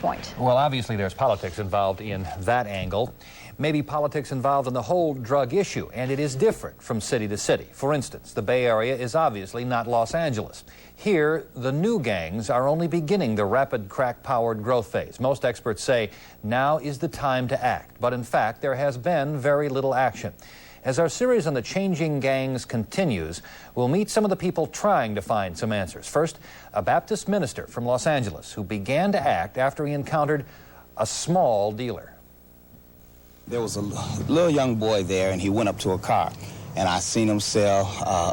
point. Well, obviously there's politics involved in that angle. Maybe politics involved in the whole drug issue, and it is different from city to city. For instance, the Bay Area is obviously not Los Angeles. Here, the new gangs are only beginning the rapid crack-powered growth phase. Most experts say now is the time to act, but in fact, there has been very little action. As our series on the changing gangs continues, we'll meet some of the people trying to find some answers. First, a Baptist minister from Los Angeles who began to act after he encountered a small dealer. There was a little young boy there, and he went up to a car, and I seen him sell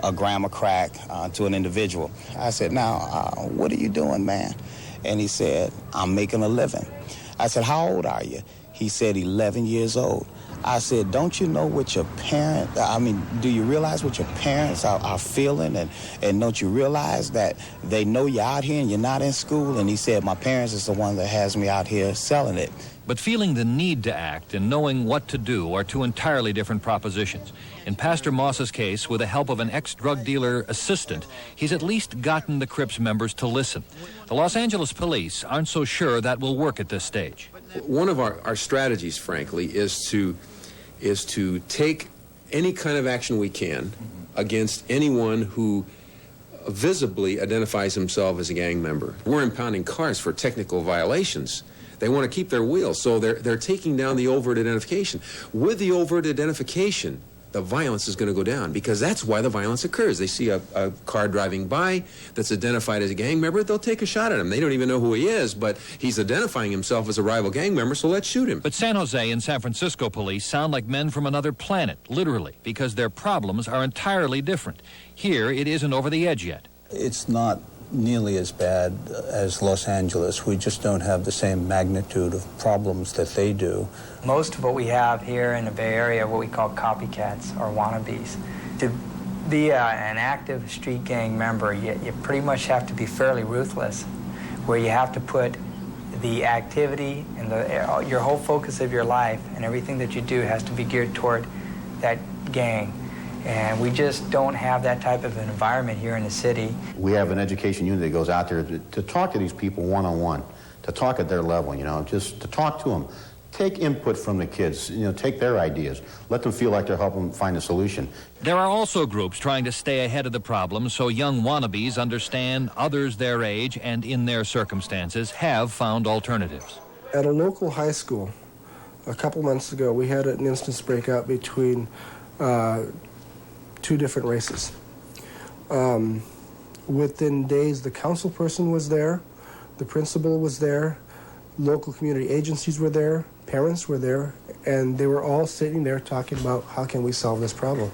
a gram of crack to an individual. I said, now, what are you doing, man? And he said, I'm making a living. I said, how old are you? He said, 11 years old. I said, don't you know what your parents, do you realize what your parents are feeling? And don't you realize that they know you're out here and you're not in school? And he said, my parents is the one that has me out here selling it. But feeling the need to act and knowing what to do are two entirely different propositions. In Pastor Moss's case, with the help of an ex-drug dealer assistant, he's at least gotten the Crips members to listen. The Los Angeles police aren't so sure that will work at this stage. One of our strategies, frankly, is to take any kind of action we can against anyone who visibly identifies himself as a gang member. We're impounding cars for technical violations. They want to keep their wheels, so they're taking down the overt identification. With the overt identification, the violence is going to go down, because that's why the violence occurs. They see a car driving by that's identified as a gang member, they'll take a shot at him. They don't even know who he is, but he's identifying himself as a rival gang member, so let's shoot him. But San Jose and San Francisco police sound like men from another planet, literally, because their problems are entirely different. Here, it isn't over the edge yet. It's not nearly as bad as Los Angeles. We just don't have the same magnitude of problems that they do. Most of what we have here in the Bay Area are what we call copycats or wannabes. To be an active street gang member, you pretty much have to be fairly ruthless, where you have to put the activity and your whole focus of your life and everything that you do has to be geared toward that gang. And we just don't have that type of an environment here in the city. We have an education unit that goes out there to talk to these people one-on-one, to talk at their level, just to talk to them. Take input from the kids, take their ideas. Let them feel like they're helping find a solution. There are also groups trying to stay ahead of the problem so young wannabes understand others their age and in their circumstances have found alternatives. At a local high school, a couple months ago, we had an instance break out between two different races. Within days, the council person was there, the principal was there, local community agencies were there, parents were there, and they were all sitting there talking about how can we solve this problem.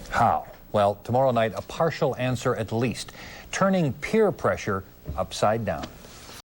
How? Well, tomorrow night, a partial answer at least, turning peer pressure upside down.